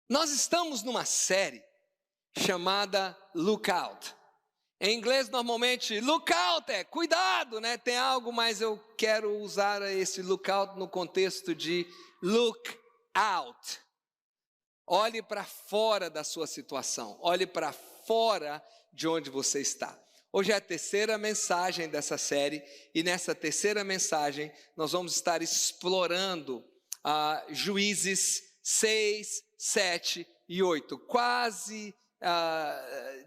Nós estamos numa série chamada Lookout. Em inglês, normalmente, lookout é cuidado, né? Tem algo, mas eu quero usar esse lookout no contexto de look out. Olhe para fora da sua situação, olhe para fora de onde você está. Hoje é a terceira mensagem dessa série, e nessa terceira mensagem nós vamos estar explorando Juízes 6, 7 e 8, quase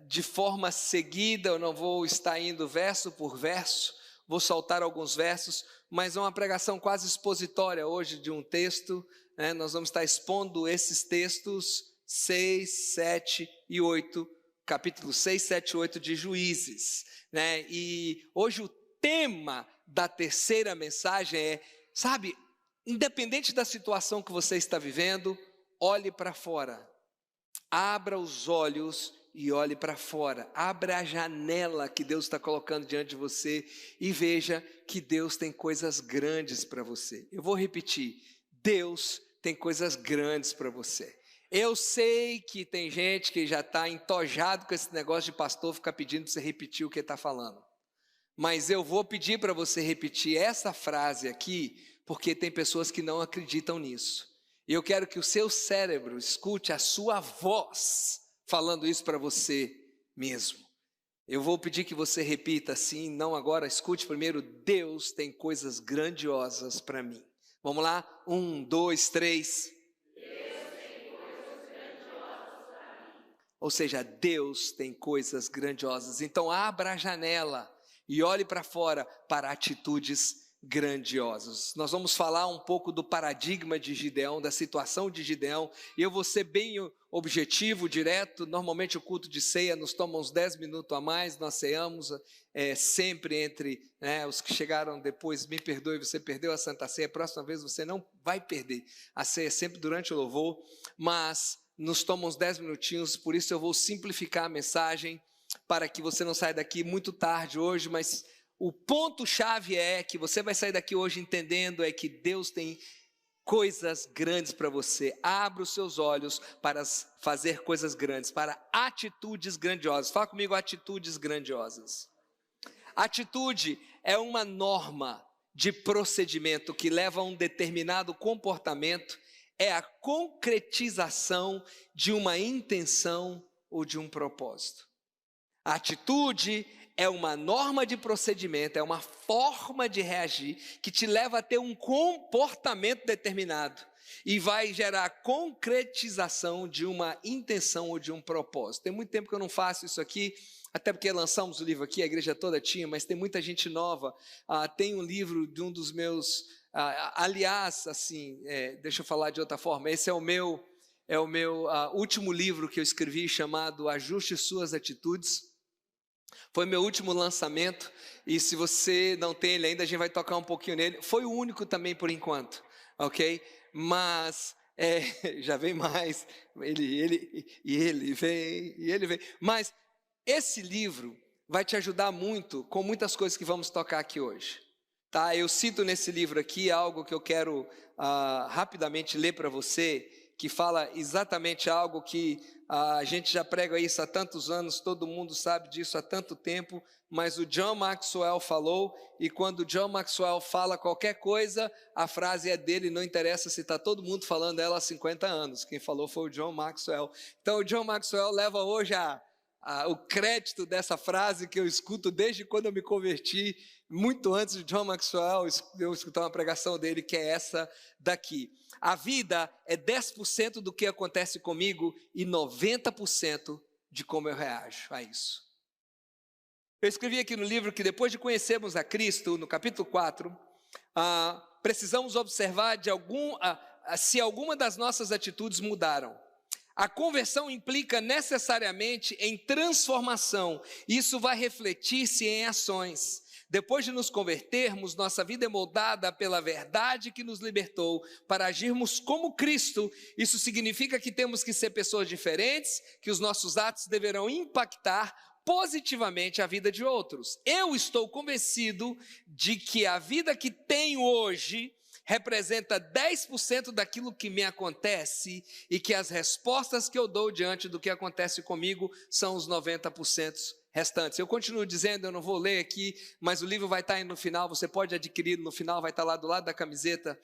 de forma seguida. Eu não vou estar indo verso por verso, vou saltar alguns versos, mas é uma pregação quase expositória hoje de um texto, né? Nós vamos estar expondo esses textos 6, 7 e 8, capítulo 6, 7 e 8 de Juízes, né? E hoje o tema da terceira mensagem é, independente da situação que você está vivendo, olhe para fora. Abra os olhos e olhe para fora. Abra a janela que Deus está colocando diante de você e veja que Deus tem coisas grandes para você. Eu vou repetir, Deus tem coisas grandes para você. Eu sei que tem gente que já está entojado com esse negócio de pastor ficar pedindo para você repetir o que ele está falando. Mas eu vou pedir para você repetir essa frase aqui, porque tem pessoas que não acreditam nisso. E eu quero que o seu cérebro escute a sua voz falando isso para você mesmo. Eu vou pedir que você repita assim, não agora, escute primeiro. Deus tem coisas grandiosas para mim. Vamos lá? 1, 2, 3. Deus tem coisas grandiosas para mim. Ou seja, Deus tem coisas grandiosas. Então abra a janela e olhe para fora para atitudes grandiosas. Nós vamos falar um pouco do paradigma de Gideão, da situação de Gideão, e eu vou ser bem objetivo, direto. Normalmente o culto de ceia nos toma uns 10 minutos a mais, nós ceamos sempre entre os que chegaram depois. Me perdoe, você perdeu a Santa Ceia, a próxima vez você não vai perder a ceia, sempre durante o louvor, mas nos toma uns 10 minutinhos, por isso eu vou simplificar a mensagem, para que você não saia daqui muito tarde hoje, mas o ponto-chave é que você vai sair daqui hoje entendendo é que Deus tem coisas grandes para você. Abra os seus olhos para fazer coisas grandes, para atitudes grandiosas. Fala comigo, atitudes grandiosas. Atitude é uma norma de procedimento que leva a um determinado comportamento, é a concretização de uma intenção ou de um propósito. A atitude é uma norma de procedimento, é uma forma de reagir que te leva a ter um comportamento determinado e vai gerar a concretização de uma intenção ou de um propósito. Tem muito tempo que eu não faço isso aqui, até porque lançamos o livro aqui, a igreja toda tinha, mas tem muita gente nova. Tem um livro de um dos meus, deixa eu falar de outra forma, esse é o meu último livro que eu escrevi, chamado Ajuste Suas Atitudes. Foi meu último lançamento, e se você não tem ele ainda, a gente vai tocar um pouquinho nele. Foi o único também por enquanto, ok? Mas já vem mais, ele vem. Mas esse livro vai te ajudar muito com muitas coisas que vamos tocar aqui hoje. Tá? Eu cito nesse livro aqui algo que eu quero rapidamente ler para você, que fala exatamente algo que a gente já prega isso há tantos anos, todo mundo sabe disso há tanto tempo, mas o John Maxwell falou, e quando o John Maxwell fala qualquer coisa, a frase é dele, não interessa se está todo mundo falando ela há 50 anos, quem falou foi o John Maxwell. Então o John Maxwell leva hoje o crédito dessa frase que eu escuto desde quando eu me converti, muito antes de John Maxwell, eu escutei uma pregação dele que é essa daqui. A vida é 10% do que acontece comigo e 90% de como eu reajo a isso. Eu escrevi aqui no livro que depois de conhecermos a Cristo, no capítulo 4, precisamos observar se alguma das nossas atitudes mudaram. A conversão implica necessariamente em transformação. Isso vai refletir-se em ações. Depois de nos convertermos, nossa vida é moldada pela verdade que nos libertou para agirmos como Cristo. Isso significa que temos que ser pessoas diferentes, que os nossos atos deverão impactar positivamente a vida de outros. Eu estou convencido de que a vida que tenho hoje representa 10% daquilo que me acontece e que as respostas que eu dou diante do que acontece comigo são os 90% restantes. Eu continuo dizendo, eu não vou ler aqui, mas o livro vai estar aí no final, você pode adquirir no final, vai estar lá do lado da camiseta.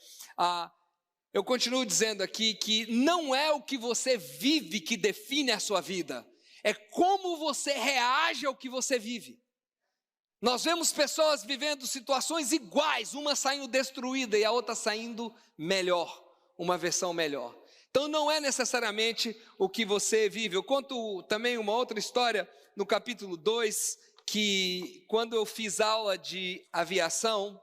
Eu continuo dizendo aqui que não é o que você vive que define a sua vida, é como você reage ao que você vive. Nós vemos pessoas vivendo situações iguais, uma saindo destruída e a outra saindo melhor, uma versão melhor. Então não é necessariamente o que você vive. Eu conto também uma outra história no capítulo 2, que quando eu fiz aula de aviação,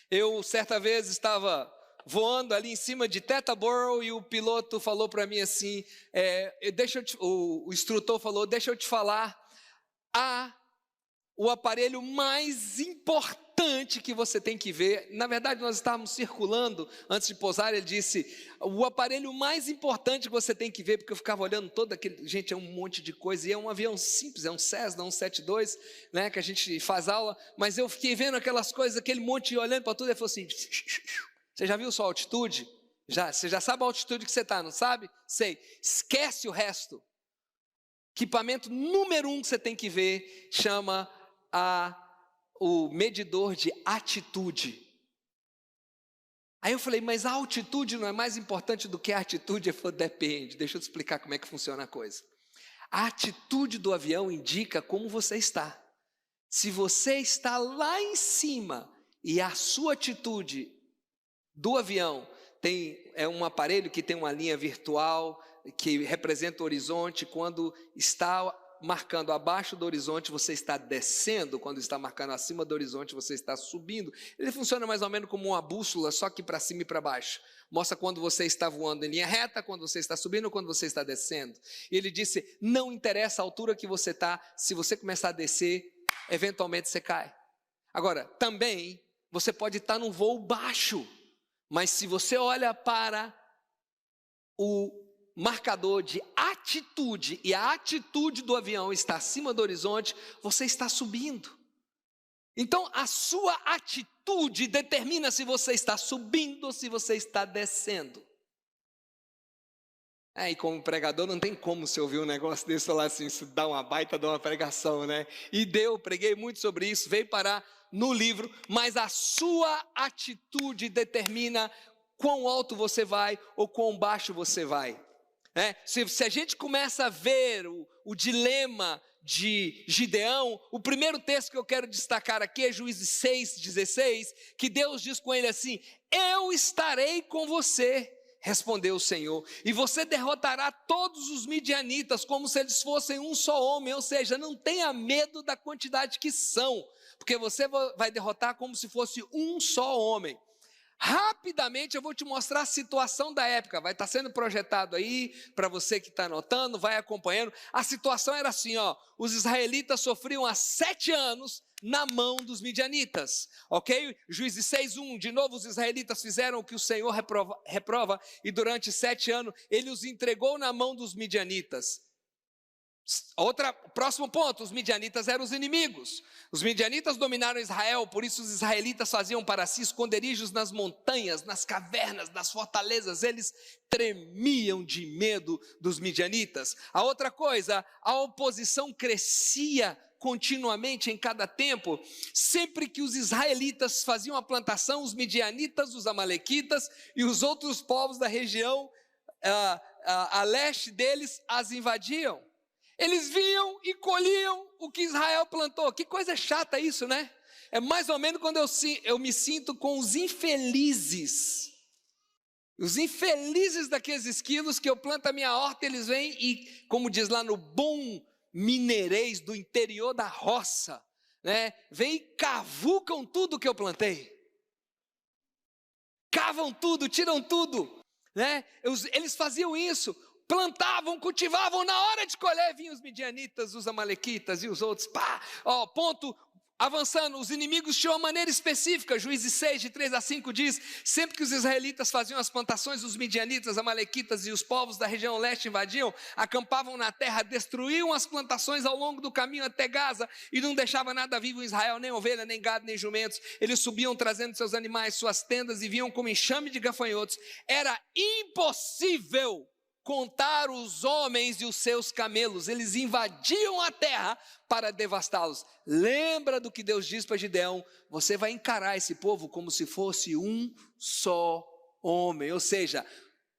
eu certa vez estava voando ali em cima de Teterboro e o piloto falou para mim assim, o instrutor falou, deixa eu te falar, o aparelho mais importante que você tem que ver. Na verdade, nós estávamos circulando antes de pousar, ele disse, o aparelho mais importante que você tem que ver, porque eu ficava olhando todo aquele, gente, é um monte de coisa, e é um avião simples, é um Cessna, um 72, né, que a gente faz aula, mas eu fiquei vendo aquelas coisas, aquele monte, e olhando para tudo, e ele falou assim, você já viu sua altitude? Você já sabe a altitude que você está, não sabe? Sei, esquece o resto. Equipamento número 1 que você tem que ver, chama o medidor de atitude. Aí eu falei, mas a altitude não é mais importante do que a atitude? Ele falou, depende, deixa eu te explicar como é que funciona a coisa. A atitude do avião indica como você está. Se você está lá em cima e a sua atitude do avião é um aparelho que tem uma linha virtual que representa o horizonte, quando está marcando abaixo do horizonte, você está descendo, quando está marcando acima do horizonte, você está subindo. Ele funciona mais ou menos como uma bússola, só que para cima e para baixo. Mostra quando você está voando em linha reta, quando você está subindo, quando você está descendo. E ele disse, não interessa a altura que você está, se você começar a descer, eventualmente você cai. Agora, também, você pode estar num voo baixo, mas se você olha para o marcador de atitude, e a atitude do avião está acima do horizonte, você está subindo. Então a sua atitude determina se você está subindo ou se você está descendo. E como pregador não tem como você ouvir um negócio desse e falar assim, isso dá uma baita de uma pregação, né? E preguei muito sobre isso, veio parar no livro, mas a sua atitude determina quão alto você vai ou quão baixo você vai. Se a gente começa a ver o dilema de Gideão, o primeiro texto que eu quero destacar aqui é Juízes 6:16, que Deus diz com ele assim, eu estarei com você, respondeu o Senhor, e você derrotará todos os midianitas como se eles fossem um só homem, ou seja, não tenha medo da quantidade que são, porque você vai derrotar como se fosse um só homem. Rapidamente eu vou te mostrar a situação da época, vai estar sendo projetado aí, para você que está anotando, vai acompanhando. A situação era assim, os israelitas sofriam há 7 anos na mão dos midianitas, ok? Juízes 6:1, de novo os israelitas fizeram o que o Senhor reprova, e durante 7 anos ele os entregou na mão dos midianitas. Próximo ponto, os midianitas eram os inimigos. Os midianitas dominaram Israel, por isso os israelitas faziam para si esconderijos nas montanhas, nas cavernas, nas fortalezas. Eles tremiam de medo dos midianitas. A outra coisa, a oposição crescia continuamente em cada tempo. Sempre que os israelitas faziam a plantação, os midianitas, os amalequitas e os outros povos da região a leste deles as invadiam. Eles vinham e colhiam o que Israel plantou. Que coisa chata isso, né? É mais ou menos quando eu me sinto com os infelizes. Os infelizes daqueles esquilos que eu planto a minha horta, eles vêm e, como diz lá no bom mineirês do interior da roça, né? Vêm e cavucam tudo que eu plantei. Cavam tudo, tiram tudo, né? Eles faziam isso. Plantavam, cultivavam, na hora de colher vinham os midianitas, os amalequitas e os outros, ponto, Avançando, os inimigos tinham uma maneira específica. Juízes 6, de 3 a 5 diz: sempre que os israelitas faziam as plantações, os midianitas, amalequitas e os povos da região leste invadiam, acampavam na terra, destruíam as plantações ao longo do caminho até Gaza, e não deixava nada vivo em Israel, nem ovelha, nem gado, nem jumentos. Eles subiam trazendo seus animais, suas tendas, e vinham como enxame de gafanhotos. Era impossível contar os homens e os seus camelos. Eles invadiam a terra para devastá-los. Lembra do que Deus diz para Gideão: você vai encarar esse povo como se fosse um só homem. Ou seja,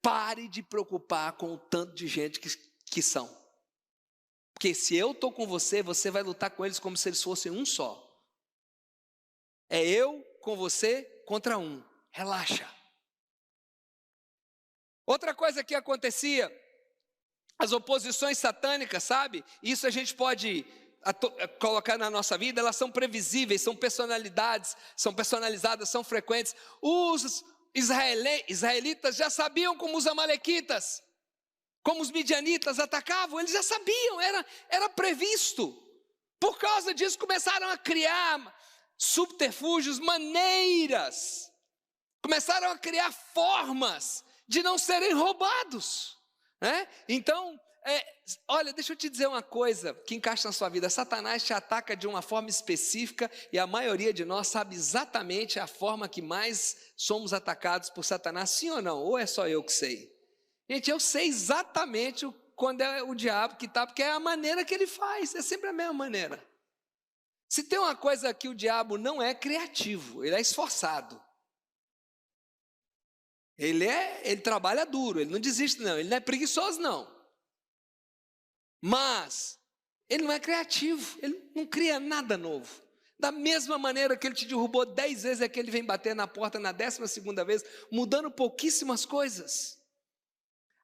pare de preocupar com o tanto de gente que são. Porque se eu estou com você, você vai lutar com eles como se eles fossem um só. É eu com você contra um. Relaxa. Outra coisa que acontecia, as oposições satânicas, sabe? Isso a gente pode colocar na nossa vida, elas são previsíveis, são personalidades, são personalizadas, são frequentes. Os israelitas já sabiam como os amalequitas, como os midianitas atacavam, eles já sabiam, era previsto. Por causa disso começaram a criar subterfúgios, maneiras, começaram a criar formas de não serem roubados, né? Então, olha, deixa eu te dizer uma coisa que encaixa na sua vida. Satanás te ataca de uma forma específica, e a maioria de nós sabe exatamente a forma que mais somos atacados por Satanás, sim ou não? Ou é só eu que sei? Gente, eu sei exatamente quando é o diabo que está, porque é a maneira que ele faz, é sempre a mesma maneira. Se tem uma coisa que o diabo não é criativo, ele é esforçado. Ele trabalha duro, ele não desiste não, ele não é preguiçoso não. Mas ele não é criativo, ele não cria nada novo. Da mesma maneira que ele te derrubou 10 vezes, é que ele vem bater na porta na 12ª vez, mudando pouquíssimas coisas.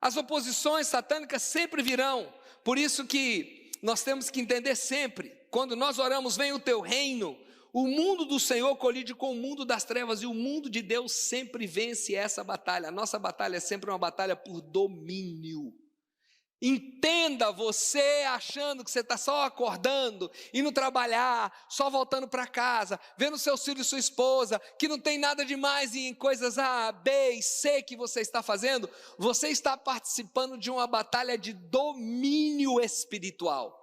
As oposições satânicas sempre virão, por isso que nós temos que entender sempre, quando nós oramos, vem o teu reino, o mundo do Senhor colide com o mundo das trevas, e o mundo de Deus sempre vence essa batalha. A nossa batalha é sempre uma batalha por domínio. Entenda, você achando que você está só acordando, indo trabalhar, só voltando para casa, vendo seus filhos e sua esposa, que não tem nada demais em coisas A, B e C que você está fazendo, você está participando de uma batalha de domínio espiritual.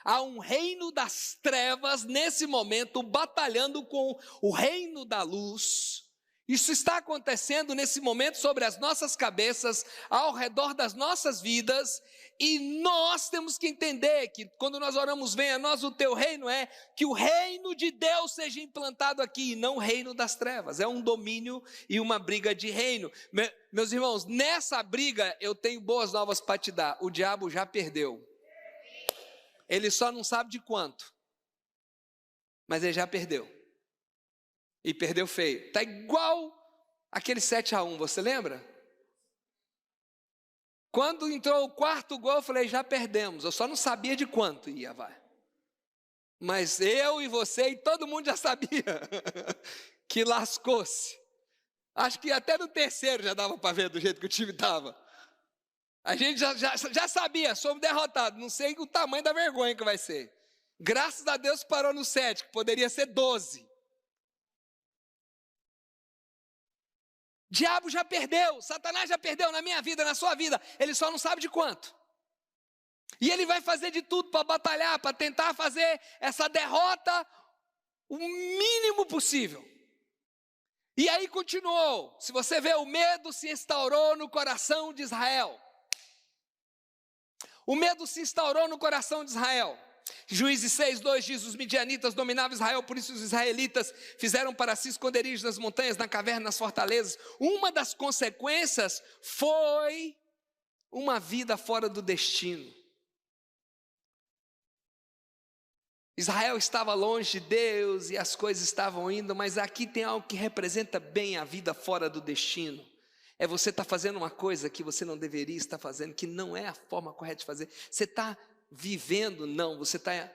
Há um reino das trevas nesse momento batalhando com o reino da luz. Isso está acontecendo nesse momento sobre as nossas cabeças, ao redor das nossas vidas, e nós temos que entender que quando nós oramos, venha a nós o teu reino, é que o reino de Deus seja implantado aqui, e não o reino das trevas. É um domínio e uma briga de reino. Meus irmãos, nessa briga eu tenho boas novas para te dar. O diabo já perdeu. Ele só não sabe de quanto, mas ele já perdeu. E perdeu feio. Está igual aquele 7-1, você lembra? Quando entrou o 4º gol, eu falei, já perdemos. Eu só não sabia de quanto ia, vai. Mas eu e você e todo mundo já sabia que lascou-se. Acho que até no 3º já dava para ver do jeito que o time estava. A gente já sabia, somos derrotados. Não sei o tamanho da vergonha que vai ser. Graças a Deus parou no 7, que poderia ser 12. Diabo já perdeu, Satanás já perdeu na minha vida, na sua vida. Ele só não sabe de quanto. E ele vai fazer de tudo para batalhar, para tentar fazer essa derrota o mínimo possível. E aí continuou. Se você vê, o medo se instaurou no coração de Israel. O medo se instaurou no coração de Israel. Juízes 6:2 diz: os midianitas dominavam Israel, por isso os israelitas fizeram para si esconderijos nas montanhas, na caverna, nas fortalezas. Uma das consequências foi uma vida fora do destino. Israel estava longe de Deus e as coisas estavam indo, mas aqui tem algo que representa bem a vida fora do destino. É você estar fazendo uma coisa que você não deveria estar fazendo, que não é a forma correta de fazer. Você está vivendo, não, você está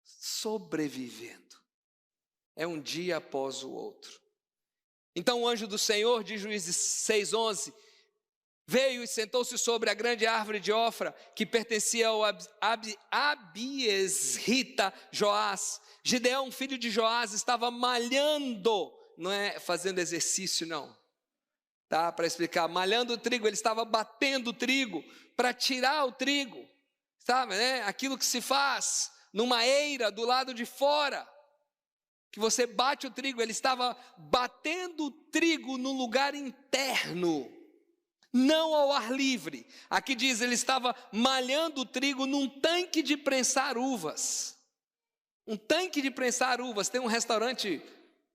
sobrevivendo. É um dia após o outro. Então o anjo do Senhor, de Juízes 6:11, veio e sentou-se sobre a grande árvore de Ofra, que pertencia ao Abiesrita Joás. Gideão, filho de Joás, estava malhando, não é fazendo exercício não, tá? Para explicar, malhando o trigo, ele estava batendo o trigo, para tirar o trigo, sabe, né? Aquilo que se faz numa eira do lado de fora, que você bate o trigo, ele estava batendo o trigo no lugar interno, não ao ar livre. Aqui diz, ele estava malhando o trigo num tanque de prensar uvas. Um tanque de prensar uvas. Tem um restaurante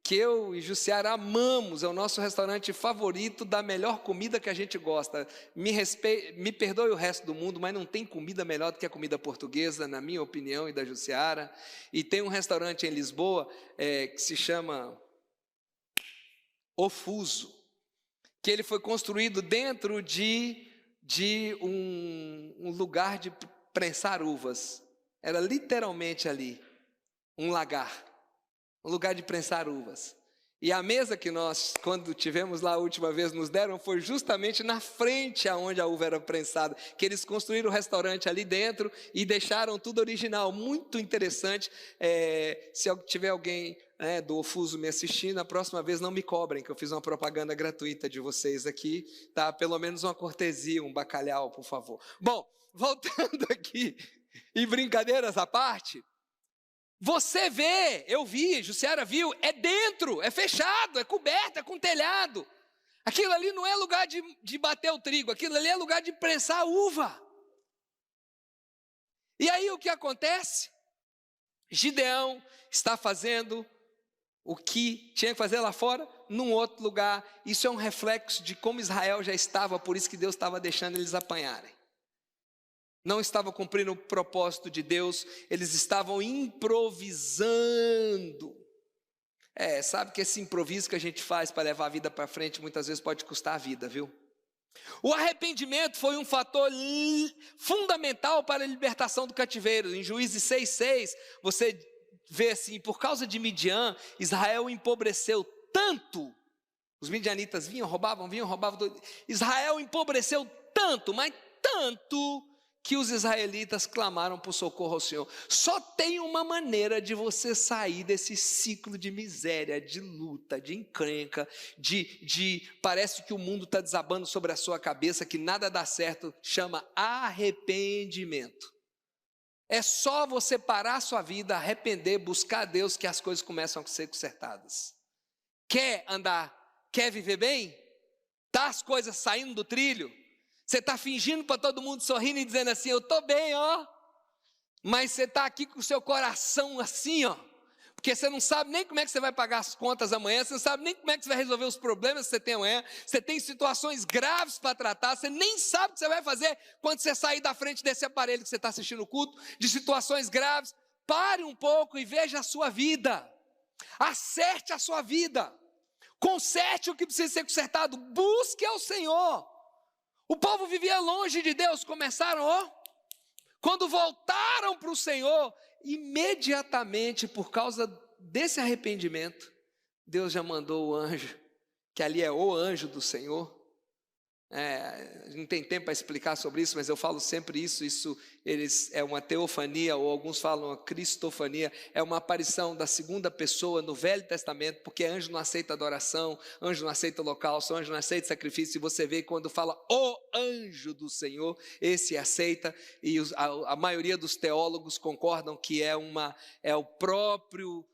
que eu e Jussiara amamos, é o nosso restaurante favorito da melhor comida que a gente gosta. Me perdoe o resto do mundo, mas não tem comida melhor do que a comida portuguesa, na minha opinião e da Jussiara. E tem um restaurante em Lisboa que se chama O Fuso, que ele foi construído dentro de um lugar de prensar uvas. Era literalmente ali um lagar, um lugar de prensar uvas. E a mesa que nós, quando tivemos lá a última vez, nos deram, foi justamente na frente aonde a uva era prensada, que eles construíram o restaurante ali dentro e deixaram tudo original, muito interessante. Se tiver alguém do Ofuso me assistindo, a próxima vez não me cobrem, que eu fiz uma propaganda gratuita de vocês aqui, tá? Pelo menos uma cortesia, um bacalhau, por favor. Bom, voltando aqui, e brincadeiras à parte, você vê, eu vi, Jussiara viu, é dentro, é fechado, é coberto, é com telhado. Aquilo ali não é lugar de bater o trigo, aquilo ali é lugar de prensar a uva. E aí o que acontece? Gideão está fazendo o que tinha que fazer lá fora, num outro lugar. Isso é um reflexo de como Israel já estava, por isso que Deus estava deixando eles apanharem. Não estavam cumprindo o propósito de Deus, eles estavam improvisando. Sabe que esse improviso que a gente faz para levar a vida para frente, muitas vezes pode custar a vida, viu? O arrependimento foi um fator fundamental para a libertação do cativeiro. Em Juízes 6,6, você vê assim, por causa de Midian, Israel empobreceu tanto. Os midianitas vinham, roubavam. Israel empobreceu tanto, mas tanto, que os israelitas clamaram por socorro ao Senhor. Só tem uma maneira de você sair desse ciclo de miséria, de luta, de encrenca, parece que o mundo está desabando sobre a sua cabeça, que nada dá certo, chama arrependimento. É só você parar a sua vida, arrepender, buscar a Deus, que as coisas começam a ser consertadas. Quer viver bem? Tá as coisas saindo do trilho? Você está fingindo para todo mundo, sorrindo e dizendo assim, eu estou bem, ó. Mas você está aqui com o seu coração assim, ó. Porque você não sabe nem como é que você vai pagar as contas amanhã, você não sabe nem como é que você vai resolver os problemas que você tem amanhã, você tem situações graves para tratar, você nem sabe o que você vai fazer quando você sair da frente desse aparelho que você está assistindo o culto, de situações graves. Pare um pouco e veja a sua vida. Acerte a sua vida. Conserte o que precisa ser consertado. Busque ao Senhor. O povo vivia longe de Deus, quando voltaram para o Senhor, imediatamente, por causa desse arrependimento, Deus já mandou o anjo, que ali é o anjo do Senhor. Não tem tempo para explicar sobre isso, mas eu falo sempre isso é uma teofania, ou alguns falam uma cristofania, é uma aparição da segunda pessoa no Velho Testamento, porque anjo não aceita adoração, anjo não aceita holocausto, anjo não aceita sacrifício, e você vê quando fala o anjo do Senhor, esse aceita, e a maioria dos teólogos concordam que é o próprio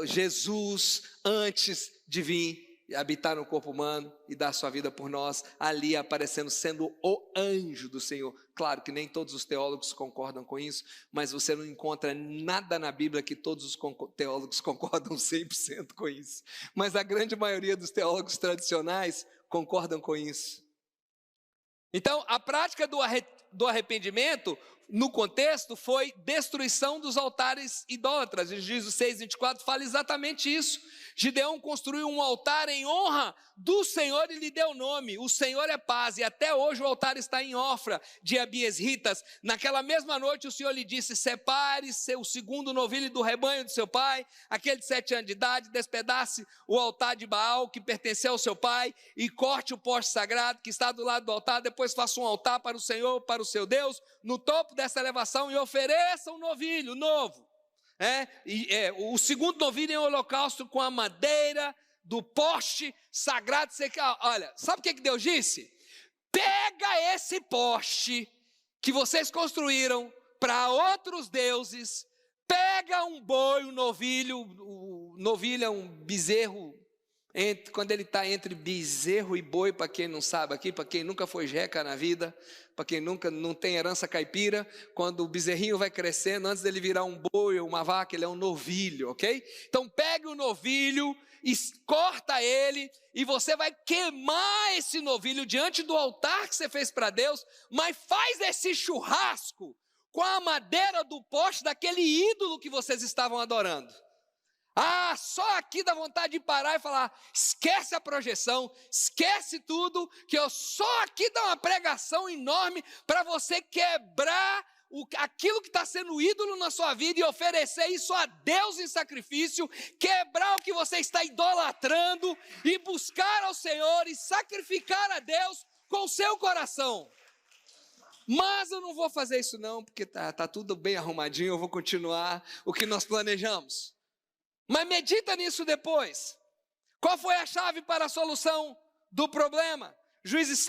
Jesus antes de vir habitar no corpo humano e dar sua vida por nós, ali aparecendo, sendo o anjo do Senhor. Claro que nem todos os teólogos concordam com isso, mas você não encontra nada na Bíblia que todos os teólogos concordam 100% com isso. Mas a grande maioria dos teólogos tradicionais concordam com isso. Então, a prática do arrependimento no contexto, foi destruição dos altares idólatras. E Juízes 6:24 fala exatamente isso. Gideão construiu um altar em honra do Senhor e lhe deu nome. O Senhor é paz. E até hoje o altar está em Ofra de Abiesritas. Naquela mesma noite o Senhor lhe disse: separe o segundo novilho do rebanho do seu pai, aquele de 7 anos de idade, despedace o altar de Baal que pertenceu ao seu pai e corte o poste sagrado que está do lado do altar. Depois faça um altar para o Senhor, para o seu Deus, no topo dessa elevação, e ofereça um novilho novo. O segundo novilho em holocausto com a madeira do poste sagrado. Olha, sabe o que Deus disse? Pega esse poste que vocês construíram para outros deuses, pega um boi, um novilho. O novilho é um bezerro, quando ele está entre bezerro e boi, para quem não sabe aqui, para quem nunca foi jeca na vida, para quem nunca não tem herança caipira, quando o bezerrinho vai crescendo, antes dele virar um boi ou uma vaca, ele é um novilho, ok? Então pegue o novilho e corta ele, e você vai queimar esse novilho diante do altar que você fez para Deus, mas faz esse churrasco com a madeira do poste daquele ídolo que vocês estavam adorando. Só aqui dá vontade de parar e falar: esquece a projeção, esquece tudo, que eu só aqui dá uma pregação enorme para você quebrar aquilo que está sendo ídolo na sua vida e oferecer isso a Deus em sacrifício, quebrar o que você está idolatrando e buscar ao Senhor e sacrificar a Deus com o seu coração. Mas eu não vou fazer isso não, porque tá tudo bem arrumadinho, eu vou continuar o que nós planejamos. Mas medita nisso depois. Qual foi a chave para a solução do problema? Juízes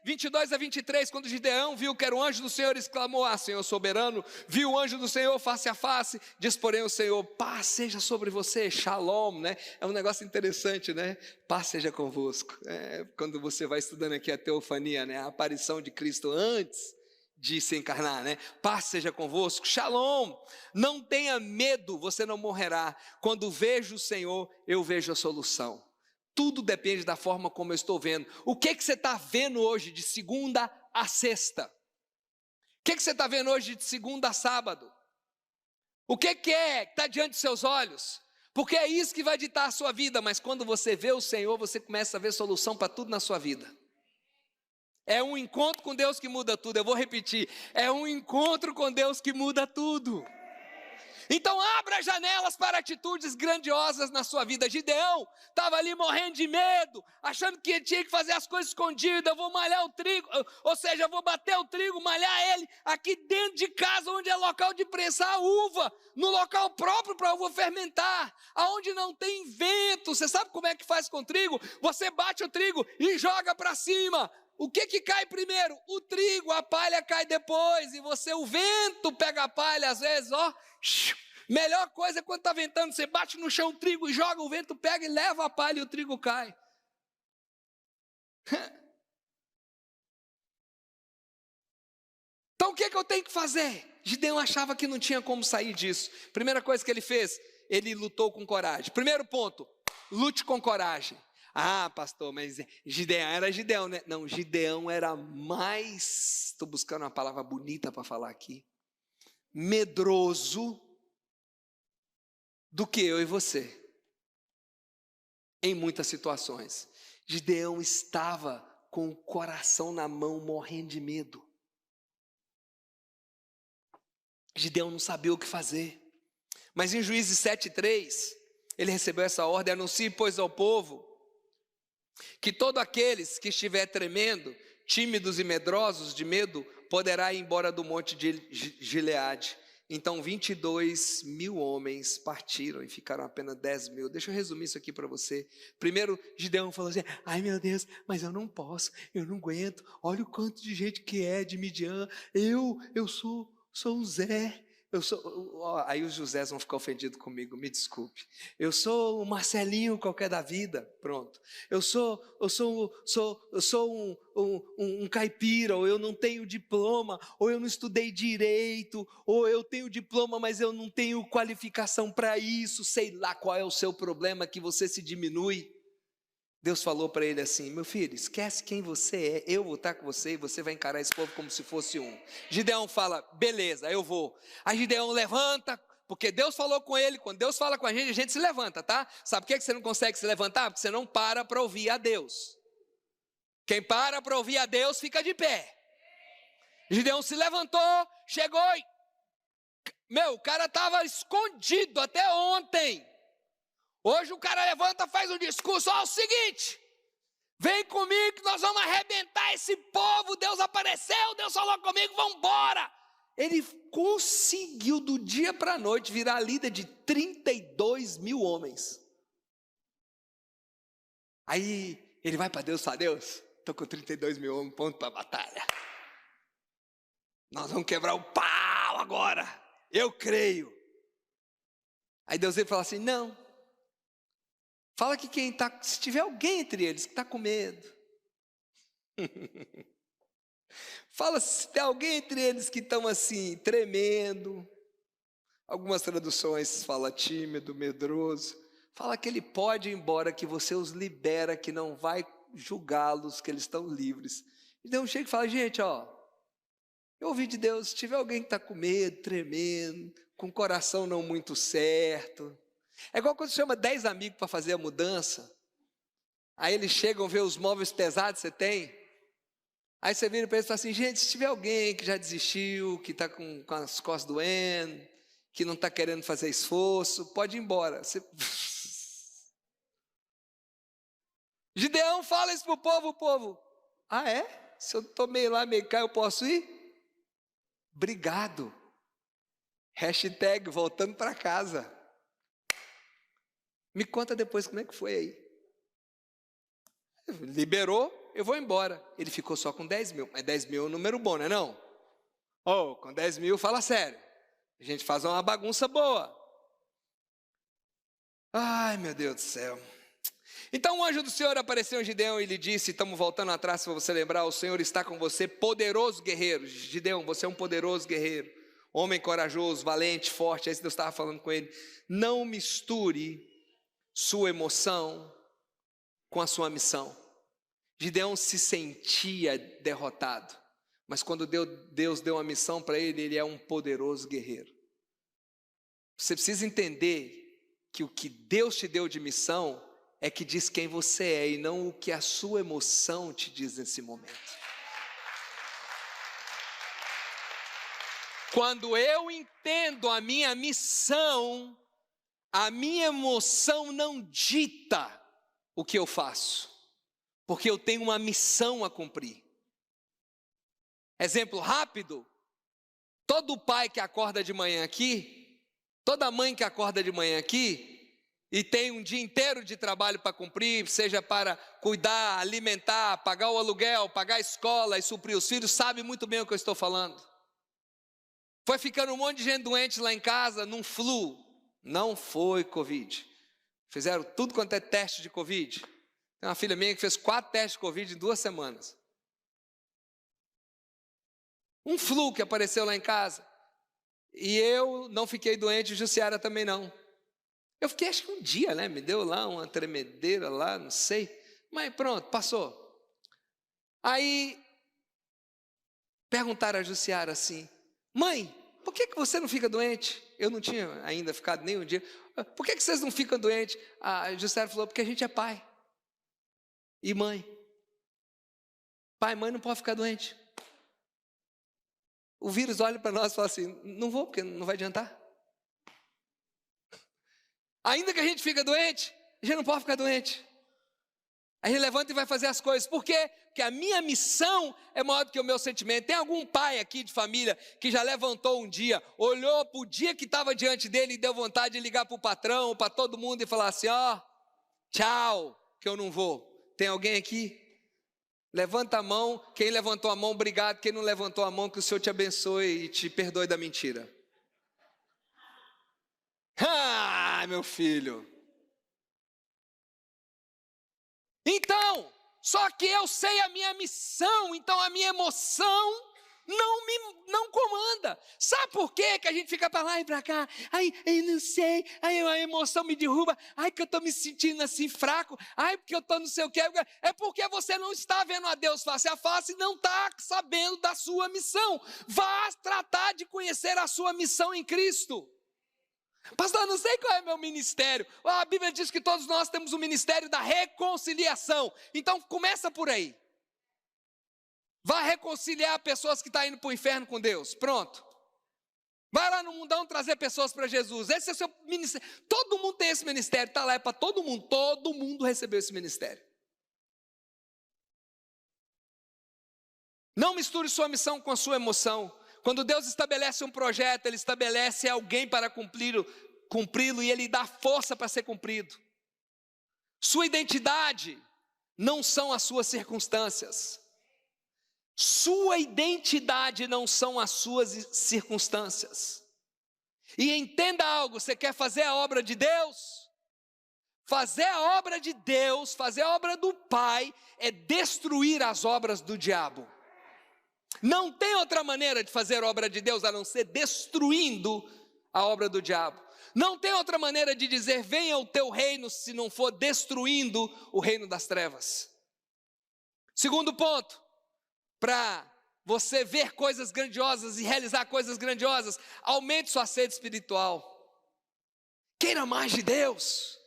6:22-23, quando Gideão viu que era o anjo do Senhor, exclamou: Senhor soberano, viu o anjo do Senhor face a face, diz porém o Senhor: paz seja sobre você, shalom, né? É um negócio interessante, né? Paz seja convosco. Quando você vai estudando aqui a teofania, né? A aparição de Cristo antes de se encarnar, né? Paz seja convosco, shalom, não tenha medo, você não morrerá. Quando vejo o Senhor, eu vejo a solução. Tudo depende da forma como eu estou vendo. O que você está vendo hoje de segunda a sexta? O que você está vendo hoje de segunda a sábado? O que é que está diante dos seus olhos? Porque é isso que vai ditar a sua vida. Mas quando você vê o Senhor, você começa a ver solução para tudo na sua vida. É um encontro com Deus que muda tudo. Eu vou repetir: é um encontro com Deus que muda tudo. Então abra janelas para atitudes grandiosas na sua vida. Gideão estava ali morrendo de medo, achando que tinha que fazer as coisas escondidas. Eu vou malhar o trigo, ou seja, eu vou bater o trigo, malhar ele aqui dentro de casa, onde é local de prensar a uva, no local próprio para a uva fermentar, aonde não tem vento. Você sabe como é que faz com trigo? Você bate o trigo e joga para cima. O que cai primeiro? O trigo, a palha cai depois, e o vento pega a palha, às vezes, melhor coisa é quando está ventando, você bate no chão o trigo e joga, o vento pega e leva a palha e o trigo cai. Então o que eu tenho que fazer? Gideão achava que não tinha como sair disso. Primeira coisa que ele fez, ele lutou com coragem. Primeiro ponto, lute com coragem. Pastor, mas Gideão era Gideão, né? Não, Gideão era mais, estou buscando uma palavra bonita para falar aqui, medroso do que eu e você, em muitas situações. Gideão estava com o coração na mão, morrendo de medo. Gideão não sabia o que fazer. Mas em Juízes 7:3, ele recebeu essa ordem: anuncie, pois, ao povo que todos aqueles que estiver tremendo, tímidos e medrosos de medo, poderá ir embora do monte de Gileade. Então 22.000 homens partiram e ficaram apenas 10.000. Deixa eu resumir isso aqui para você. Primeiro, Gideão falou assim: ai meu Deus, mas eu não posso, eu não aguento. Olha o quanto de gente que é de Midian. Eu sou o Zé. Aí os Josés vão ficar ofendidos comigo, me desculpe. Eu sou o Marcelinho qualquer da vida, pronto. Eu sou um caipira, ou eu não tenho diploma, ou eu não estudei direito, ou eu tenho diploma, mas eu não tenho qualificação para isso. Sei lá qual é o seu problema que você se diminui. Deus falou para ele assim: meu filho, esquece quem você é, eu vou estar com você e você vai encarar esse povo como se fosse um. Gideão fala: beleza, eu vou. Aí Gideão levanta, porque Deus falou com ele. Quando Deus fala com a gente se levanta, tá? Sabe por que você não consegue se levantar? Porque você não para ouvir a Deus. Quem para ouvir a Deus fica de pé. Gideão se levantou, chegou e... o cara estava escondido até ontem. Hoje o cara levanta, faz um discurso: ó, é o seguinte, vem comigo que nós vamos arrebentar esse povo, Deus apareceu, Deus falou comigo, vamos embora. Ele conseguiu do dia para a noite virar líder de 32 mil homens. Aí ele vai para Deus e fala: Deus, estou com 32 mil homens, pronto para a batalha. Nós vamos quebrar o pau agora, eu creio. Aí Deus ele fala assim: não, fala que quem está, se tiver alguém entre eles que está com medo, fala se tem alguém entre eles que estão assim, tremendo, algumas traduções falam tímido, medroso, fala que ele pode ir embora, que você os libera, que não vai julgá-los, que eles estão livres. E Deus chega e fala: gente, ó, eu ouvi de Deus, se tiver alguém que está com medo, tremendo, com o coração não muito certo, é igual quando você chama 10 amigos para fazer a mudança, aí eles chegam, ver os móveis pesados que você tem, aí você vira para eles e fala assim: gente, se tiver alguém que já desistiu, que está com as costas doendo, que não está querendo fazer esforço, pode ir embora. Gideão fala isso para o povo: ah é? Se eu estou meio cá, eu posso ir? Obrigado. Hashtag voltando para casa. Me conta depois como é que foi aí. Liberou, eu vou embora. Ele ficou só com 10 mil, mas 10 mil é um número bom, não é não? Com 10 mil, fala sério, a gente faz uma bagunça boa. Ai, meu Deus do céu. Então o anjo do Senhor apareceu em Gideão e lhe disse, estamos voltando atrás para você lembrar: o Senhor está com você, poderoso guerreiro. Gideão, você é um poderoso guerreiro, homem corajoso, valente, forte. É isso que Deus estava falando com ele. Não misture sua emoção com a sua missão. Gideão se sentia derrotado, mas quando Deus deu uma missão para ele, ele é um poderoso guerreiro. Você precisa entender que o que Deus te deu de missão é que diz quem você é, e não o que a sua emoção te diz nesse momento. Quando eu entendo a minha missão, a minha emoção não dita o que eu faço, porque eu tenho uma missão a cumprir. Exemplo rápido: todo pai que acorda de manhã aqui, toda mãe que acorda de manhã aqui, e tem um dia inteiro de trabalho para cumprir, seja para cuidar, alimentar, pagar o aluguel, pagar a escola e suprir os filhos, sabe muito bem o que eu estou falando. Foi ficando um monte de gente doente lá em casa, num flu. Não foi Covid. Fizeram tudo quanto é teste de Covid. Tem uma filha minha que fez 4 testes de Covid em 2 semanas. Um flu que apareceu lá em casa. E eu não fiquei doente, Jussiara também não. Eu fiquei acho que um dia, né? Me deu lá uma tremedeira lá, não sei. Mas pronto, passou. Aí perguntaram a Jussiara assim: mãe, por que você não fica doente? Eu não tinha ainda ficado nem um dia. Por que vocês não ficam doentes? A Jussiara falou: porque a gente é pai e mãe. Pai e mãe não pode ficar doente. O vírus olha para nós e fala assim: não vou, porque não vai adiantar. Ainda que a gente fica doente, a gente não pode ficar doente. A gente levanta e vai fazer as coisas. Por quê? Porque a minha missão é maior do que o meu sentimento. Tem algum pai aqui de família que já levantou um dia, olhou para o dia que estava diante dele e deu vontade de ligar para o patrão, para todo mundo e falar assim: tchau, que eu não vou. Tem alguém aqui? Levanta a mão. Quem levantou a mão, obrigado. Quem não levantou a mão, que o Senhor te abençoe e te perdoe da mentira. Meu filho. Então, só que eu sei a minha missão, então a minha emoção não comanda. Sabe por quê que a gente fica para lá e para cá? Ai, eu não sei, ai, a emoção me derruba, ai, que eu estou me sentindo assim fraco, ai, porque eu estou não sei o quê. É porque você não está vendo a Deus face a face e não está sabendo da sua missão. Vá tratar de conhecer a sua missão em Cristo. Pastor, não sei qual é meu ministério. A Bíblia diz que todos nós temos o ministério da reconciliação. Então começa por aí. Vá reconciliar pessoas que estão indo para o inferno com Deus. Pronto. Vai lá no mundão trazer pessoas para Jesus. Esse é o seu ministério. Todo mundo tem esse ministério. Está lá, é para todo mundo. Todo mundo recebeu esse ministério. Não misture sua missão com a sua emoção. Quando Deus estabelece um projeto, Ele estabelece alguém para cumpri-lo e Ele dá força para ser cumprido. Sua identidade não são as suas circunstâncias. Sua identidade não são as suas circunstâncias. E entenda algo, você quer fazer a obra de Deus? Fazer a obra de Deus, fazer a obra do Pai, é destruir as obras do diabo. Não tem outra maneira de fazer a obra de Deus a não ser destruindo a obra do diabo. Não tem outra maneira de dizer venha o teu reino se não for destruindo o reino das trevas. Segundo ponto, para você ver coisas grandiosas e realizar coisas grandiosas, aumente sua sede espiritual. Queira mais de Deus.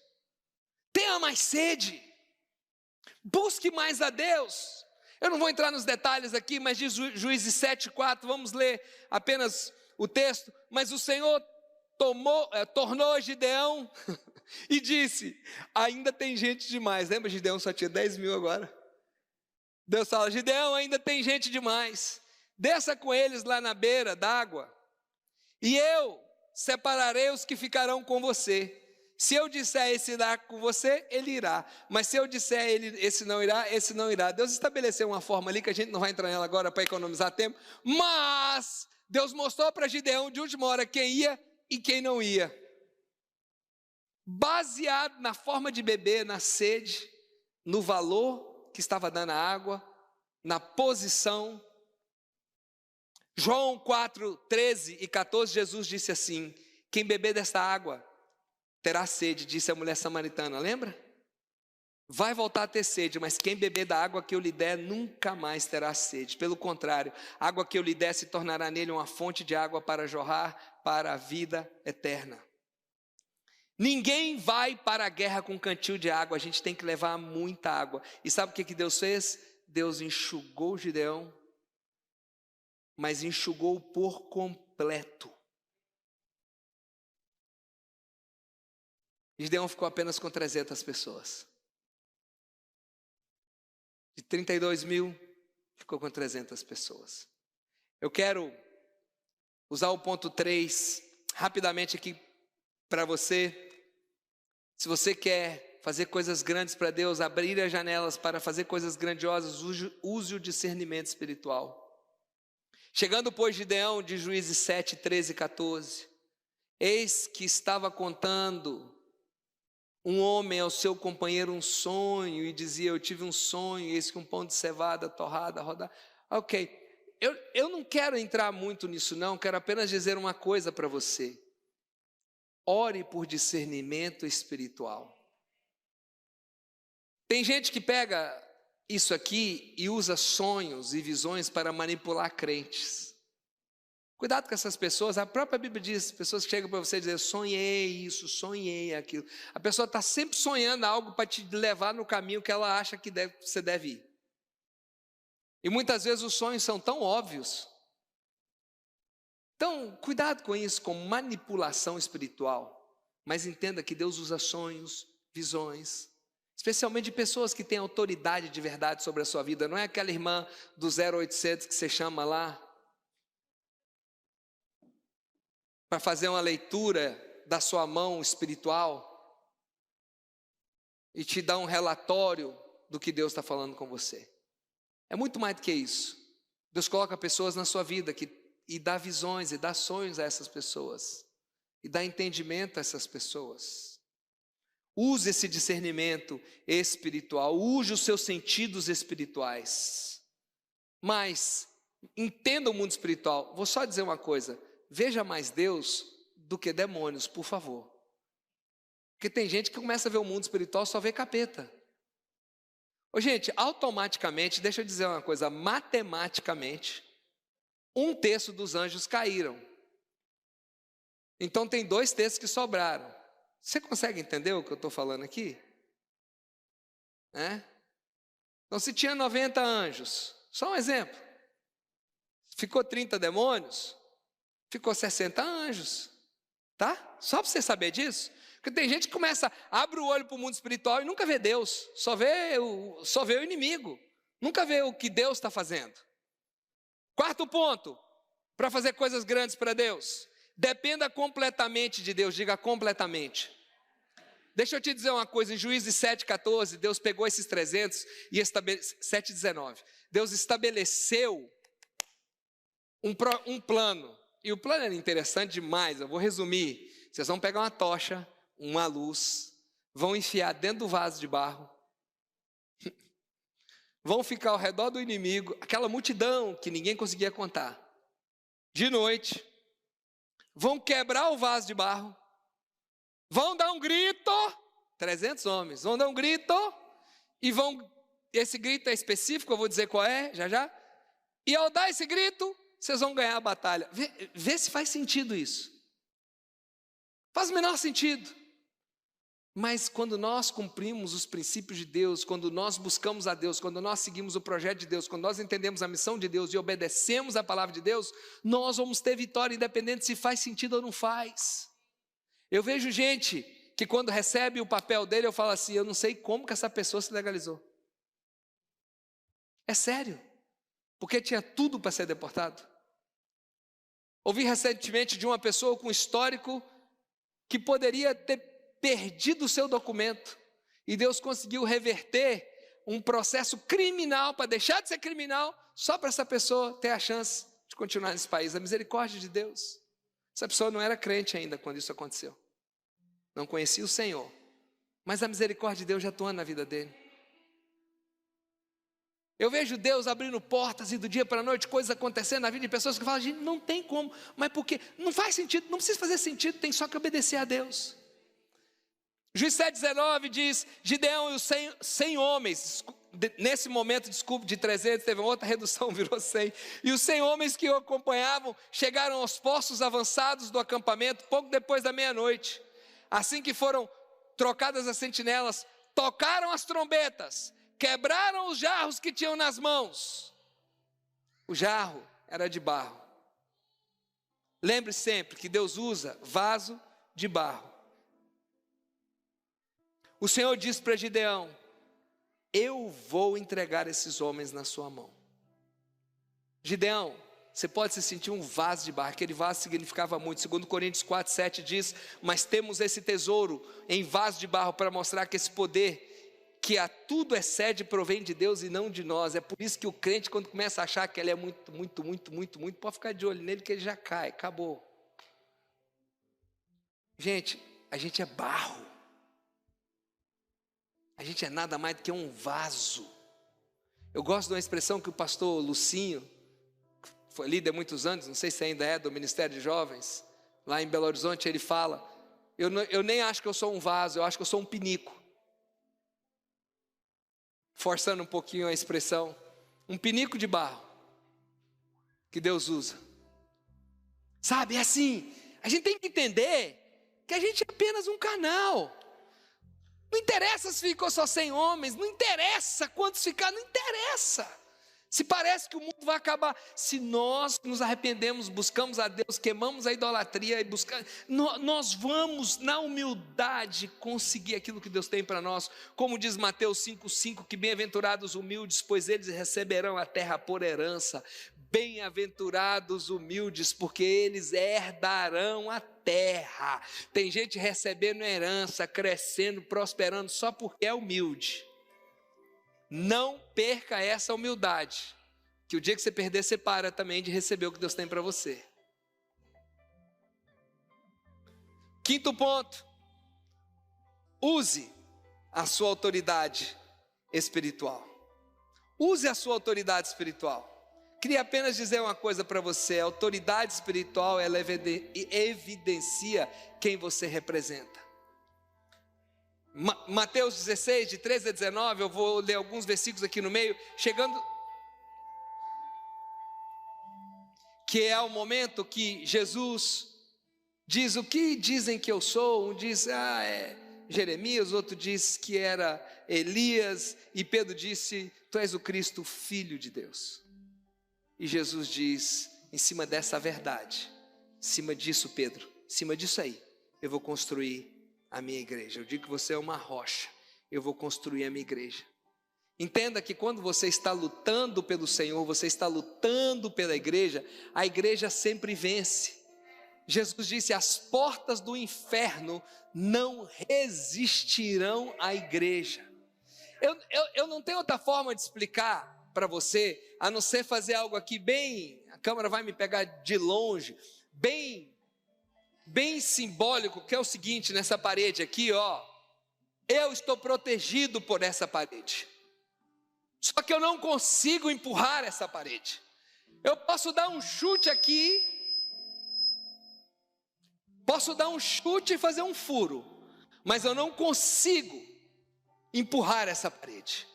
Tenha mais sede. Busque mais a Deus. Eu não vou entrar nos detalhes aqui, mas diz Juízes 7:4, vamos ler apenas o texto. Mas o Senhor tornou Gideão e disse, ainda tem gente demais. Lembra, Gideão só tinha 10 mil agora. Deus fala, Gideão, ainda tem gente demais. Desça com eles lá na beira d'água, e eu separarei os que ficarão com você. Se eu disser esse irá com você, ele irá. Mas se eu disser esse não irá, esse não irá. Deus estabeleceu uma forma ali, que a gente não vai entrar nela agora para economizar tempo. Mas Deus mostrou para Gideão de última hora quem ia e quem não ia. Baseado na forma de beber, na sede, no valor que estava dando a água, na posição. João 4:13 e 14, Jesus disse assim, quem beber desta água terá sede, disse a mulher samaritana, lembra? Vai voltar a ter sede, mas quem beber da água que eu lhe der, nunca mais terá sede. Pelo contrário, a água que eu lhe der se tornará nele uma fonte de água para jorrar para a vida eterna. Ninguém vai para a guerra com um cantil de água, a gente tem que levar muita água. E sabe o que Deus fez? Deus enxugou Gideão, mas enxugou por completo. Gideão ficou apenas com 300 pessoas. De 32 mil, ficou com 300 pessoas. Eu quero usar o ponto 3 rapidamente aqui para você. Se você quer fazer coisas grandes para Deus, abrir as janelas para fazer coisas grandiosas, use o discernimento espiritual. Chegando, pois, Gideão, de Juízes 7, 13 e 14. Eis que estava contando um homem ao seu companheiro um sonho, e dizia, eu tive um sonho, eis que um pão de cevada torrada, rodar. Ok, eu não quero entrar muito nisso não, quero apenas dizer uma coisa para você. Ore por discernimento espiritual. Tem gente que pega isso aqui e usa sonhos e visões para manipular crentes. Cuidado com essas pessoas, a própria Bíblia diz, pessoas que chegam para você e dizem, sonhei isso, sonhei aquilo. A pessoa está sempre sonhando algo para te levar no caminho que ela acha que você deve ir. E muitas vezes os sonhos são tão óbvios. Então, cuidado com isso, com manipulação espiritual. Mas entenda que Deus usa sonhos, visões, especialmente de pessoas que têm autoridade de verdade sobre a sua vida. Não é aquela irmã do 0800 que você chama lá para fazer uma leitura da sua mão espiritual e te dar um relatório do que Deus está falando com você. É muito mais do que isso. Deus coloca pessoas na sua vida e dá visões e dá sonhos a essas pessoas e dá entendimento a essas pessoas. Use esse discernimento espiritual, use os seus sentidos espirituais. Mas Entenda o mundo espiritual. Vou só dizer uma coisa: veja mais Deus do que demônios, por favor. Porque tem gente que começa a ver o mundo espiritual só vê capeta. Ô, gente, automaticamente, deixa eu dizer uma coisa, matematicamente, 1/3 dos anjos caíram. Então tem 2/3 que sobraram. Você consegue entender o que eu estou falando aqui? Então se tinha 90 anjos, só um exemplo, ficou 30 demônios, ficou 60 anjos, tá? Só para você saber disso. Porque tem gente que começa, abre o olho para o mundo espiritual e nunca vê Deus, só vê o inimigo, nunca vê o que Deus está fazendo. 4º ponto, para fazer coisas grandes para Deus, dependa completamente de Deus, diga completamente. Deixa eu te dizer uma coisa, em Juízes 7,14, Deus pegou esses 300 e 7,19, Deus estabeleceu um plano, e o plano era interessante demais, eu vou resumir. Vocês vão pegar uma tocha, uma luz, vão enfiar dentro do vaso de barro, vão ficar ao redor do inimigo, aquela multidão que ninguém conseguia contar, de noite, vão quebrar o vaso de barro, vão dar um grito, 300 homens, vão dar um grito, e esse grito é específico, eu vou dizer qual é, já, e ao dar esse grito, vocês vão ganhar a batalha. Vê se faz sentido isso. Faz o menor sentido. Mas quando nós cumprimos os princípios de Deus, quando nós buscamos a Deus, quando nós seguimos o projeto de Deus, quando nós entendemos a missão de Deus e obedecemos a palavra de Deus, nós vamos ter vitória independente se faz sentido ou não faz. Eu vejo gente que quando recebe o papel dele, eu falo assim, eu não sei como que essa pessoa se legalizou. É sério, porque tinha tudo para ser deportado. Ouvi recentemente de uma pessoa com histórico que poderia ter perdido o seu documento, e Deus conseguiu reverter um processo criminal para deixar de ser criminal, só para essa pessoa ter a chance de continuar nesse país. A misericórdia de Deus. Essa pessoa não era crente ainda quando isso aconteceu, não conhecia o Senhor, mas a misericórdia de Deus já atuando na vida dele. Eu vejo Deus abrindo portas e do dia para a noite coisas acontecendo na vida de pessoas que falam, gente, não tem como, mas por quê? Não faz sentido, não precisa fazer sentido, tem só que obedecer a Deus. Juízes 7,19 diz, Gideão e os 100 homens, nesse momento, desculpe, de 300, teve uma outra redução, virou 100, e os 100 homens que o acompanhavam chegaram aos postos avançados do acampamento pouco depois da meia-noite. Assim que foram trocadas as sentinelas, tocaram as trombetas, quebraram os jarros que tinham nas mãos. O jarro era de barro. Lembre sempre que Deus usa vaso de barro. O Senhor disse para Gideão, eu vou entregar esses homens na sua mão. Gideão, você pode se sentir um vaso de barro, aquele vaso significava muito, 2 Coríntios 4,7 diz, mas temos esse tesouro em vaso de barro para mostrar que esse poder que a tudo excede provém de Deus e não de nós. É por isso que o crente, quando começa a achar que ele é muito, pode ficar de olho nele que ele já cai, acabou. Gente, a gente é barro. A gente é nada mais do que um vaso. Eu gosto de uma expressão que o pastor Lucinho, foi líder há muitos anos, não sei se ainda é, do Ministério de Jovens, lá em Belo Horizonte, ele fala, eu nem acho que eu sou um vaso, eu acho que eu sou um pinico. Forçando um pouquinho a expressão, um pinico de barro, que Deus usa. Sabe, é assim, a gente tem que entender que a gente é apenas um canal. Não interessa se ficou só 100 homens, não interessa quantos ficaram, não interessa. Se parece que o mundo vai acabar, se nós nos arrependemos, buscamos a Deus, queimamos a idolatria e nós vamos na humildade conseguir aquilo que Deus tem para nós. Como diz Mateus 5,5, que bem-aventurados humildes, pois eles receberão a terra por herança. Bem-aventurados humildes, porque eles herdarão a terra. Tem gente recebendo herança, crescendo, prosperando, só porque é humilde. Não perca essa humildade, que o dia que você perder, você para também de receber o que Deus tem para você. 5º ponto, use a sua autoridade espiritual. Use a sua autoridade espiritual. queria apenas dizer uma coisa para você: a autoridade espiritual, ela evidencia quem você representa. Mateus 16, de 13 a 19, eu vou ler alguns versículos aqui no meio, chegando, que é o momento que Jesus diz: o que dizem que eu sou? Um diz, é Jeremias, outro diz que era Elias, e Pedro disse, tu és o Cristo, filho de Deus. E Jesus diz, em cima dessa verdade, em cima disso, Pedro, em cima disso aí, eu vou construir a minha igreja. Eu digo que você é uma rocha, eu vou construir a minha igreja. Entenda que quando você está lutando pelo Senhor, você está lutando pela igreja, a igreja sempre vence. Jesus disse, as portas do inferno não resistirão à igreja. Eu não tenho outra forma de explicar para você, a não ser fazer algo aqui bem, a câmera vai me pegar de longe, bem simbólico, que é o seguinte, nessa parede aqui, ó, eu estou protegido por essa parede, só que eu não consigo empurrar essa parede. Eu posso dar um chute aqui, posso dar um chute e fazer um furo, mas eu não consigo empurrar essa parede.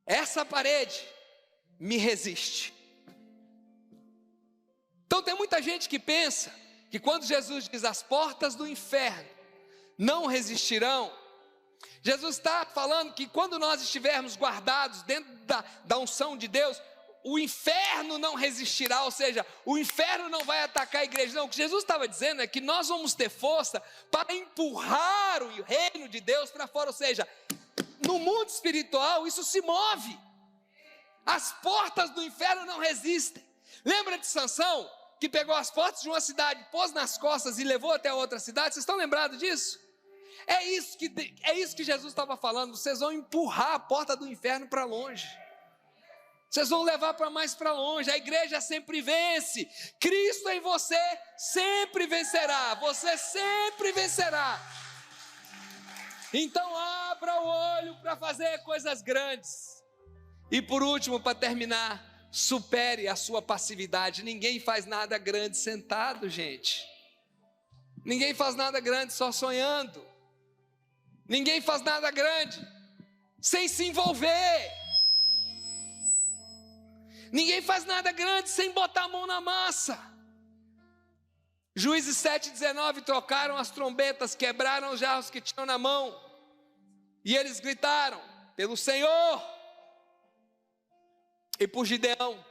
Essa parede me resiste. Então tem muita gente que pensa que quando Jesus diz as portas do inferno não resistirão, Jesus está falando que quando nós estivermos guardados dentro da unção de Deus, o inferno não resistirá, ou seja, o inferno não vai atacar a igreja. Não, o que Jesus estava dizendo é que nós vamos ter força para empurrar o reino de Deus para fora, ou seja, no mundo espiritual isso se move, as portas do inferno não resistem. Lembra de Sansão, que pegou as portas de uma cidade, pôs nas costas e levou até outra cidade? Vocês estão lembrados disso? É isso que Jesus estava falando, vocês vão empurrar a porta do inferno para longe, vocês vão levar para mais para longe, a igreja sempre vence, Cristo em você sempre vencerá, você sempre vencerá. Então abra o olho para fazer coisas grandes. E por último, para terminar, supere a sua passividade. Ninguém faz nada grande sentado, gente. Ninguém faz nada grande só sonhando. Ninguém faz nada grande sem se envolver. Ninguém faz nada grande sem botar a mão na massa. Juízes 7:19, trocaram as trombetas, quebraram os jarros que tinham na mão, e eles gritaram pelo Senhor e por Gideão.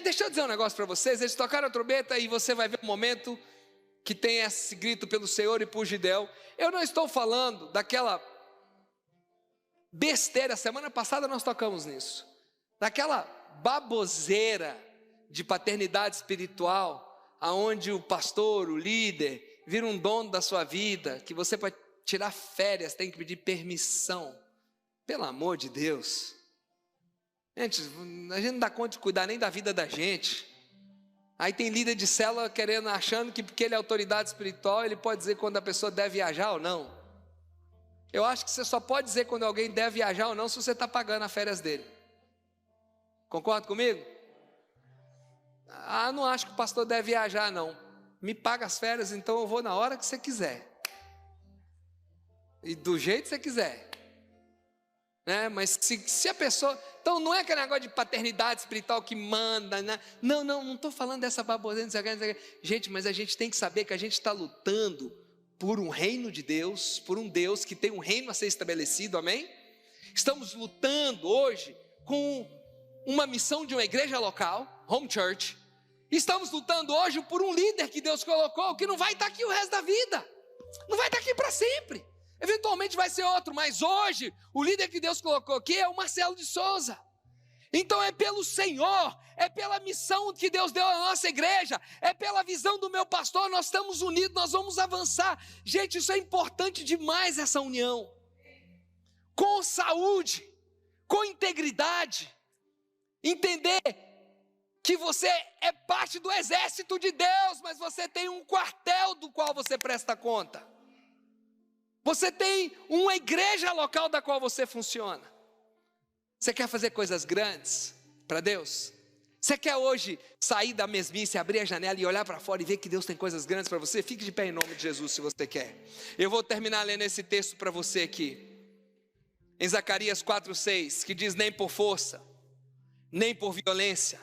Deixa eu dizer um negócio para vocês. Eles tocaram a trombeta e você vai ver um momento que tem esse grito pelo Senhor e por Gideão. Eu não estou falando daquela besteira, semana passada nós tocamos nisso, daquela baboseira de paternidade espiritual, aonde o pastor, o líder, vira um dono da sua vida, que você para tirar férias tem que pedir permissão. Pelo amor de Deus. Gente, a gente não dá conta de cuidar nem da vida da gente. Aí tem líder de célula achando que porque ele é autoridade espiritual, ele pode dizer quando a pessoa deve viajar ou não. Eu acho que você só pode dizer quando alguém deve viajar ou não se você está pagando as férias dele. Concorda comigo? Não acho que o pastor deve viajar não. Me paga as férias, então eu vou na hora que você quiser. E do jeito que você quiser. Né? Mas se a pessoa... Então não é aquele negócio de paternidade espiritual que manda, né? Não estou falando dessa baboseira. Gente, mas a gente tem que saber que a gente está lutando por um reino de Deus, por um Deus que tem um reino a ser estabelecido, amém? Estamos lutando hoje com uma missão de uma igreja local, home church. Estamos lutando hoje por um líder que Deus colocou, que não vai estar aqui o resto da vida, não vai estar aqui para sempre. Eventualmente vai ser outro, mas hoje o líder que Deus colocou aqui é o Marcelo de Souza. Então é pelo Senhor, é pela missão que Deus deu à nossa igreja, é pela visão do meu pastor, nós estamos unidos, nós vamos avançar. Gente, isso é importante demais, essa união, com saúde, com integridade, entender que você é parte do exército de Deus, mas você tem um quartel do qual você presta conta. Você tem uma igreja local da qual você funciona. Você quer fazer coisas grandes para Deus? Você quer hoje sair da mesmice, abrir a janela e olhar para fora e ver que Deus tem coisas grandes para você? Fique de pé em nome de Jesus se você quer. Eu vou terminar lendo esse texto para você aqui. Em Zacarias 4:6, que diz: nem por força, nem por violência,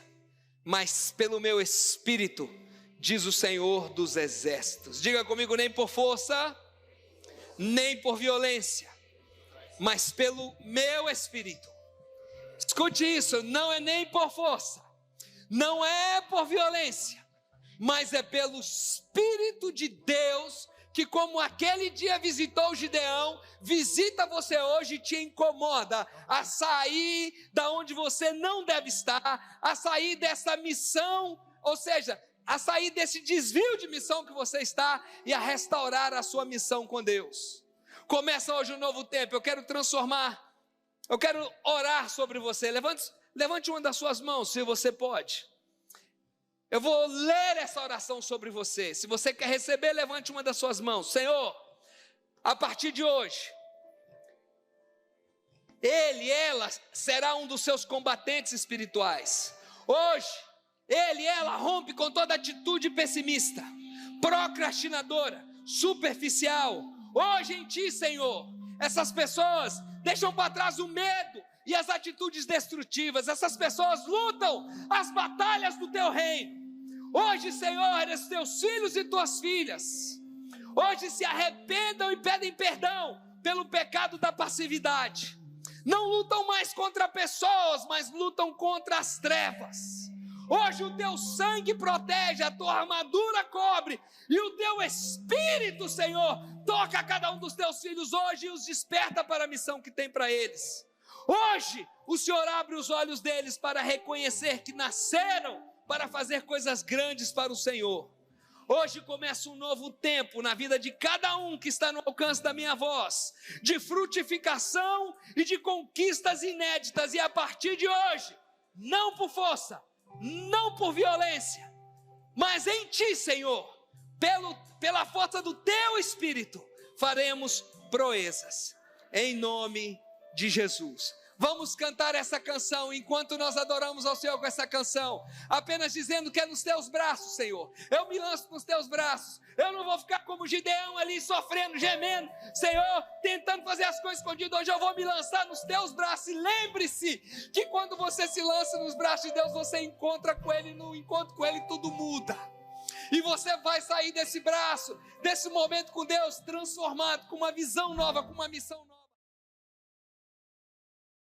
mas pelo meu Espírito, diz o Senhor dos Exércitos. Diga comigo: nem por força, nem por violência, mas pelo meu Espírito. Escute isso, não é nem por força, não é por violência, mas é pelo Espírito de Deus, que como aquele dia visitou Gideão, visita você hoje e te incomoda a sair da onde você não deve estar, a sair dessa missão, ou seja, a sair desse desvio de missão que você está e a restaurar a sua missão com Deus. Começa hoje um novo tempo. Eu quero transformar, eu quero orar sobre você. Levante uma das suas mãos, se você pode. Eu vou ler essa oração sobre você. Se você quer receber, levante uma das suas mãos. Senhor, a partir de hoje, ela será um dos seus combatentes espirituais. Hoje, ela rompe com toda atitude pessimista, procrastinadora, superficial. Hoje em ti, Senhor, essas pessoas deixam para trás o medo e as atitudes destrutivas. Essas pessoas lutam as batalhas do teu reino. Hoje, Senhor, os teus filhos e tuas filhas, hoje se arrependam e pedem perdão pelo pecado da passividade. Não lutam mais contra pessoas, mas lutam contra as trevas. Hoje o teu sangue protege, a tua armadura cobre, e o teu Espírito, Senhor, toca cada um dos teus filhos hoje e os desperta para a missão que tem para eles. Hoje o Senhor abre os olhos deles para reconhecer que nasceram para fazer coisas grandes para o Senhor. Hoje começa um novo tempo na vida de cada um que está no alcance da minha voz, de frutificação e de conquistas inéditas, e a partir de hoje, não por força, não por violência, mas em ti, Senhor, pela força do teu Espírito, faremos proezas, em nome de Jesus. Vamos cantar essa canção, enquanto nós adoramos ao Senhor com essa canção, apenas dizendo que é nos teus braços, Senhor. Eu me lanço nos teus braços. Eu não vou ficar como Gideão ali, sofrendo, gemendo, Senhor, tentando fazer as coisas escondidas. Hoje eu vou me lançar nos teus braços. E lembre-se que quando você se lança nos braços de Deus, você encontra com Ele, no encontro com Ele tudo muda. E você vai sair desse braço, desse momento com Deus, transformado, com uma visão nova, com uma missão nova.